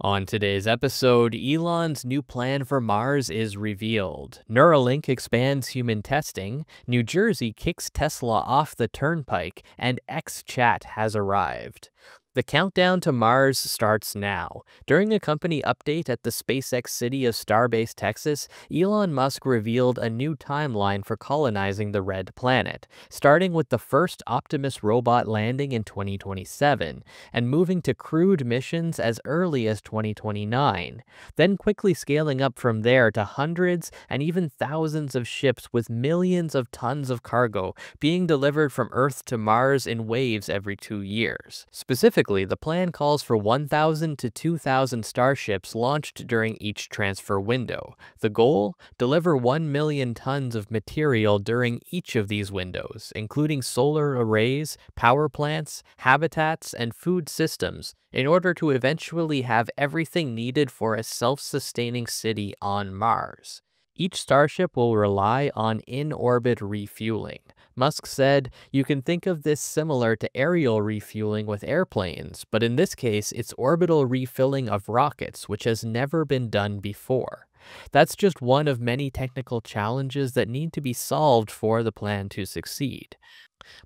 On today's episode, Elon's new plan for Mars is revealed. Neuralink expands human testing, New Jersey kicks Tesla off the turnpike, and XChat has arrived. The countdown to Mars starts now. During a company update at the SpaceX city of Starbase, Texas, Elon Musk revealed a new timeline for colonizing the red planet, starting with the first Optimus robot landing in 2027 and moving to crewed missions as early as 2029, then quickly scaling up from there to hundreds and even thousands of ships with millions of tons of cargo being delivered from Earth to Mars in waves every 2 years. Specifically, the plan calls for 1,000 to 2,000 starships launched during each transfer window. The goal? Deliver 1 million tons of material during each of these windows, including solar arrays, power plants, habitats, and food systems, in order to eventually have everything needed for a self-sustaining city on Mars. Each starship will rely on in-orbit refueling. Musk said, "You can think of this similar to aerial refueling with airplanes, but in this case, it's orbital refilling of rockets, which has never been done before." That's just one of many technical challenges that need to be solved for the plan to succeed.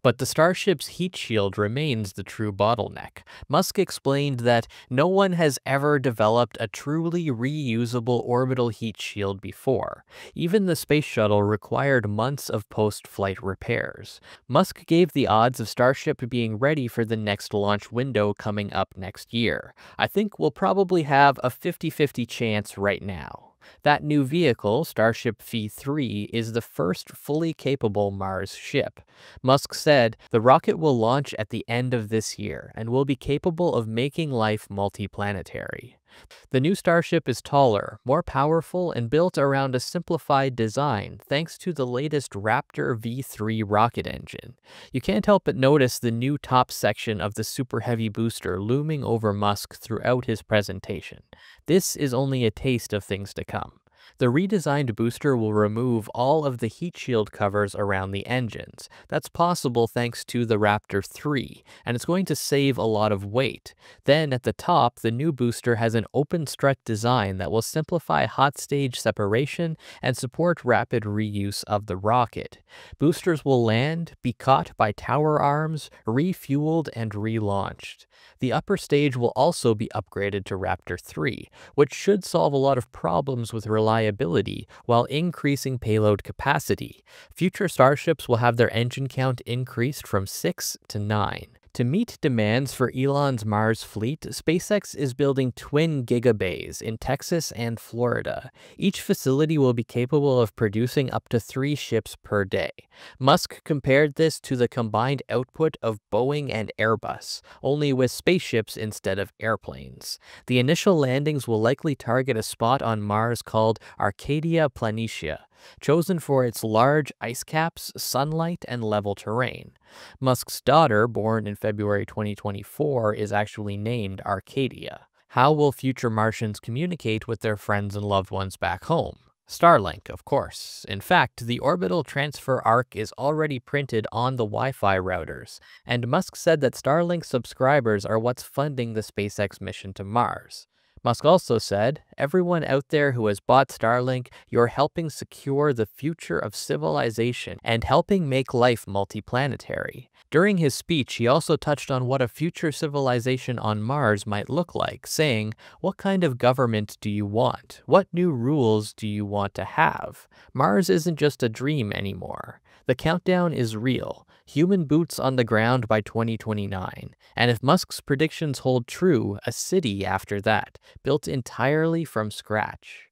But the Starship's heat shield remains the true bottleneck. Musk explained that no one has ever developed a truly reusable orbital heat shield before. Even the space shuttle required months of post-flight repairs. Musk gave the odds of Starship being ready for the next launch window coming up next year. "I think we'll probably have a 50-50 chance right now." That new vehicle, Starship V3, is the first fully capable Mars ship. Musk said, "The rocket will launch at the end of this year and will be capable of making life multiplanetary." The new Starship is taller, more powerful, and built around a simplified design thanks to the latest Raptor V3 rocket engine. You can't help but notice the new top section of the Super Heavy booster looming over Musk throughout his presentation. This is only a taste of things to come. The redesigned booster will remove all of the heat shield covers around the engines. That's possible thanks to the Raptor 3, and it's going to save a lot of weight. Then at the top, the new booster has an open strut design that will simplify hot stage separation and support rapid reuse of the rocket. Boosters will land, be caught by tower arms, refueled, and relaunched. The upper stage will also be upgraded to Raptor 3, which should solve a lot of problems with reliability while increasing payload capacity. Future starships will have their engine count increased from 6 to 9. To meet demands for Elon's Mars fleet, SpaceX is building twin gigabays in Texas and Florida. Each facility will be capable of producing up to 3 ships per day. Musk compared this to the combined output of Boeing and Airbus, only with spaceships instead of airplanes. The initial landings will likely target a spot on Mars called Arcadia Planitia, chosen for its large ice caps, sunlight, and level terrain. Musk's daughter, born in February 2024, is actually named Arcadia. How will future Martians communicate with their friends and loved ones back home? Starlink, of course. In fact, the orbital transfer arc is already printed on the Wi-Fi routers, and Musk said that Starlink subscribers are what's funding the SpaceX mission to Mars. Musk also said, "Everyone out there who has bought Starlink, you're helping secure the future of civilization and helping make life multiplanetary." During his speech, he also touched on what a future civilization on Mars might look like, saying, "What kind of government do you want? What new rules do you want to have? Mars isn't just a dream anymore. The countdown is real. Human boots on the ground by 2029. And if Musk's predictions hold true, a city after that, built entirely from scratch."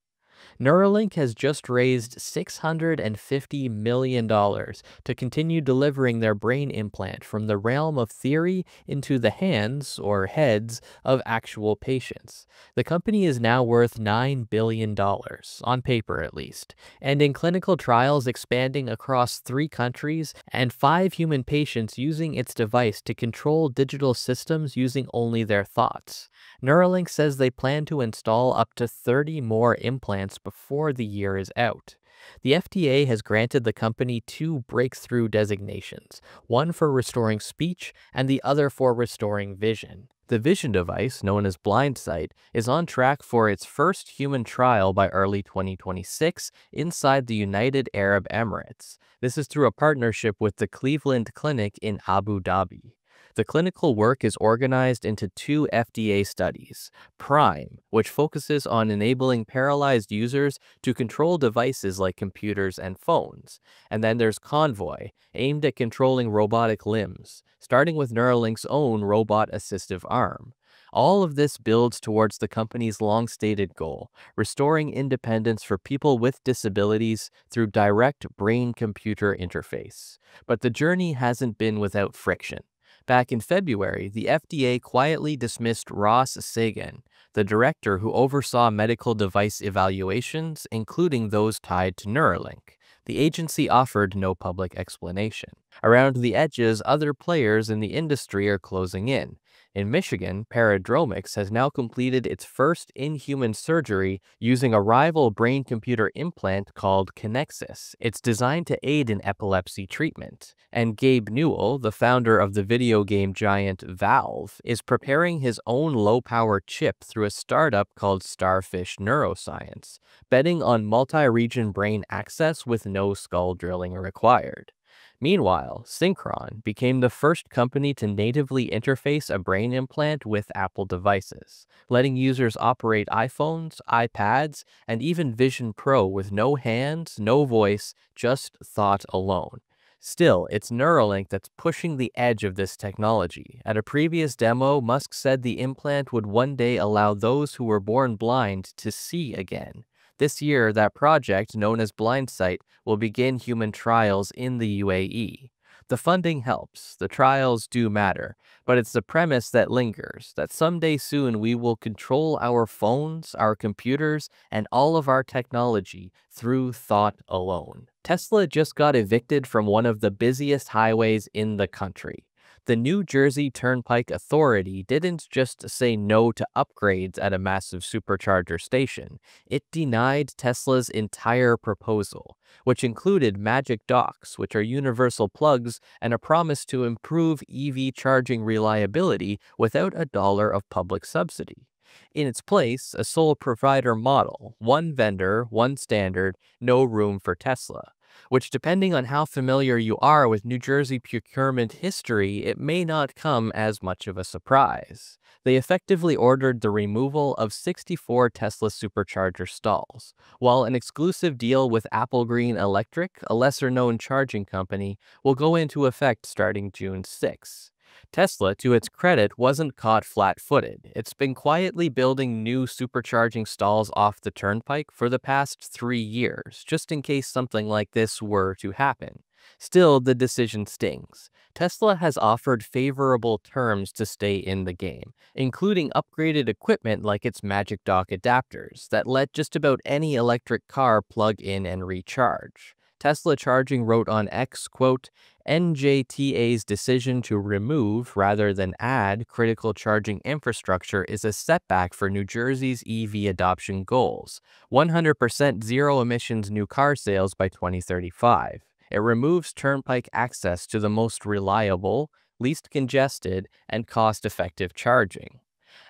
Neuralink has just raised $650 million to continue delivering their brain implant from the realm of theory into the hands, or heads, of actual patients. The company is now worth $9 billion, on paper at least, and in clinical trials expanding across 3 countries and 5 human patients using its device to control digital systems using only their thoughts. Neuralink says they plan to install up to 30 more implants before the year is out. The FDA has granted the company 2 breakthrough designations, one for restoring speech and the other for restoring vision. The vision device, known as BlindSight, is on track for its first human trial by early 2026 inside the United Arab Emirates. This is through a partnership with the Cleveland Clinic in Abu Dhabi. The clinical work is organized into two FDA studies: Prime, which focuses on enabling paralyzed users to control devices like computers and phones, and then there's Convoy, aimed at controlling robotic limbs, starting with Neuralink's own robot assistive arm. All of this builds towards the company's long-stated goal: restoring independence for people with disabilities through direct brain-computer interface. But the journey hasn't been without friction. Back in February, the FDA quietly dismissed Ross Sagan, the director who oversaw medical device evaluations, including those tied to Neuralink. The agency offered no public explanation. Around the edges, other players in the industry are closing in. In Michigan, Paradromics has now completed its first in-human surgery using a rival brain-computer implant called Kinexus. It's designed to aid in epilepsy treatment. And Gabe Newell, the founder of the video game giant Valve, is preparing his own low-power chip through a startup called Starfish Neuroscience, betting on multi-region brain access with no skull drilling required. Meanwhile, Synchron became the first company to natively interface a brain implant with Apple devices, letting users operate iPhones, iPads, and even Vision Pro with no hands, no voice, just thought alone. Still, it's Neuralink that's pushing the edge of this technology. At a previous demo, Musk said the implant would one day allow those who were born blind to see again. This year, that project, known as BlindSight, will begin human trials in the UAE. The funding helps, the trials do matter, but it's the premise that lingers, that someday soon we will control our phones, our computers, and all of our technology through thought alone. Tesla just got evicted from one of the busiest highways in the country. The New Jersey Turnpike Authority didn't just say no to upgrades at a massive supercharger station. It denied Tesla's entire proposal, which included magic docks, which are universal plugs, and a promise to improve EV charging reliability without a dollar of public subsidy. In its place, a sole provider model: one vendor, one standard, no room for Tesla. Which, depending on how familiar you are with New Jersey procurement history, it may not come as much of a surprise. They effectively ordered the removal of 64 Tesla supercharger stalls, while an exclusive deal with Apple Green Electric, a lesser-known charging company, will go into effect starting June 6. Tesla, to its credit, wasn't caught flat-footed. It's been quietly building new supercharging stalls off the turnpike for the past 3 years, just in case something like this were to happen. Still, the decision stings. Tesla has offered favorable terms to stay in the game, including upgraded equipment like its Magic Dock adapters that let just about any electric car plug in and recharge. Tesla Charging wrote on X, quote, "NJTA's decision to remove rather than add critical charging infrastructure is a setback for New Jersey's EV adoption goals: 100% zero-emissions new car sales by 2035. It removes turnpike access to the most reliable, least congested, and cost-effective charging."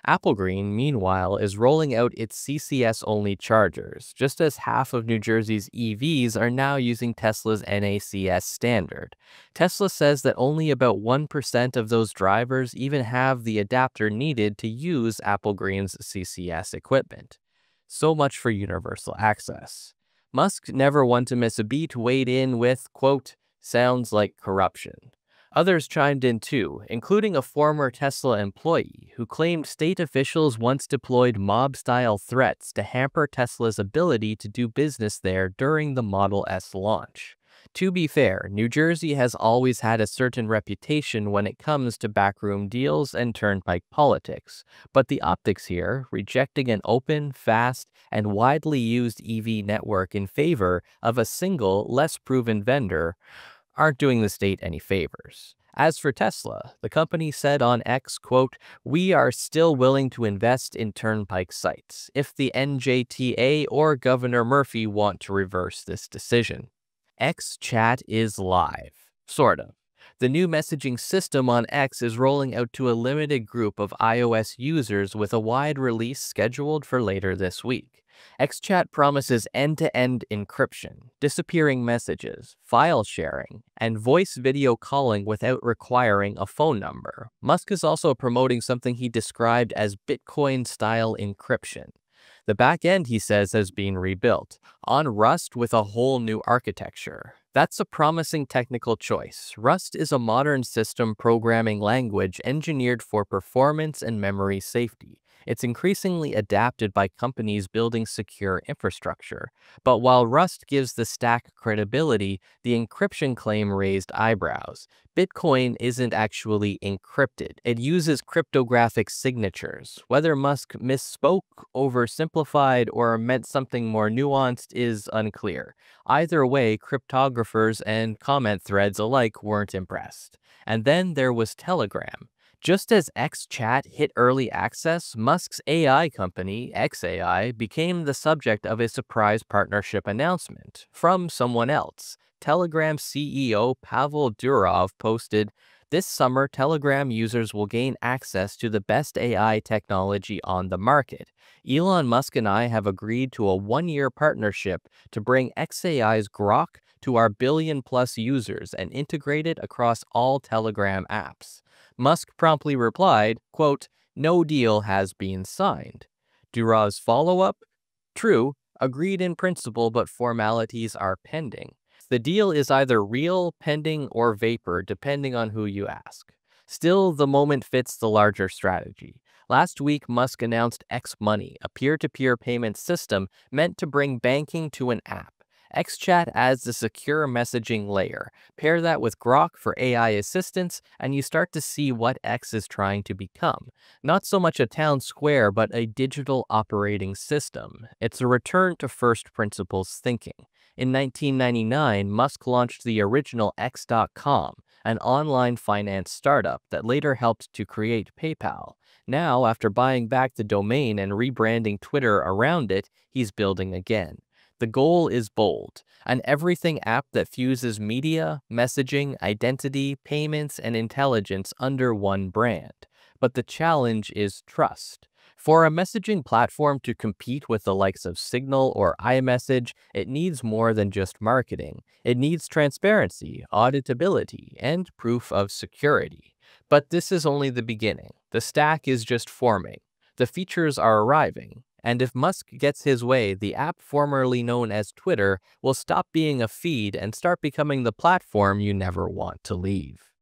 Apple Green, meanwhile, is rolling out its CCS-only chargers, just as half of New Jersey's EVs are now using Tesla's NACS standard. Tesla says that only about 1% of those drivers even have the adapter needed to use Apple Green's CCS equipment. So much for universal access. Musk, never one to miss a beat, weighed in with, quote, "sounds like corruption." Others chimed in too, including a former Tesla employee who claimed state officials once deployed mob-style threats to hamper Tesla's ability to do business there during the Model S launch. To be fair, New Jersey has always had a certain reputation when it comes to backroom deals and turnpike politics, but the optics here, rejecting an open, fast, and widely used EV network in favor of a single, less proven vendor, aren't doing the state any favors. As for Tesla, the company said on X, quote, "We are still willing to invest in turnpike sites if the NJTA or Governor Murphy want to reverse this decision." XChat is live. Sort of. The new messaging system on X is rolling out to a limited group of iOS users with a wide release scheduled for later this week. XChat promises end-to-end encryption, disappearing messages, file sharing, and voice-video calling without requiring a phone number. Musk is also promoting something he described as Bitcoin-style encryption. The back end, he says, has been rebuilt on Rust with a whole new architecture. That's a promising technical choice. Rust is a modern system programming language engineered for performance and memory safety. It's increasingly adapted by companies building secure infrastructure. But while Rust gives the stack credibility, the encryption claim raised eyebrows. Bitcoin isn't actually encrypted. It uses cryptographic signatures. Whether Musk misspoke, oversimplified, or meant something more nuanced is unclear. Either way, cryptographers and comment threads alike weren't impressed. And then there was Telegram. Just as XChat hit early access, Musk's AI company, xAI, became the subject of a surprise partnership announcement from someone else. Telegram CEO Pavel Durov posted, "This summer, Telegram users will gain access to the best AI technology on the market. Elon Musk and I have agreed to a one-year partnership to bring xAI's Grok to our billion-plus users and integrate it across all Telegram apps." Musk promptly replied, quote, "No deal has been signed." Durov's follow-up? True, agreed in principle, but formalities are pending. The deal is either real, pending, or vapor, depending on who you ask. Still, the moment fits the larger strategy. Last week, Musk announced X Money, a peer-to-peer payment system meant to bring banking to an app. XChat adds the secure messaging layer. Pair that with Grok for AI assistance, and you start to see what X is trying to become. Not so much a town square, but a digital operating system. It's a return to first principles thinking. In 1999, Musk launched the original X.com, an online finance startup that later helped to create PayPal. Now, after buying back the domain and rebranding Twitter around it, he's building again. The goal is bold, an everything app that fuses media, messaging, identity, payments, and intelligence under one brand. But the challenge is trust. For a messaging platform to compete with the likes of Signal or iMessage, it needs more than just marketing. It needs transparency, auditability, and proof of security. But this is only the beginning. The stack is just forming. The features are arriving. And if Musk gets his way, the app formerly known as Twitter will stop being a feed and start becoming the platform you never want to leave.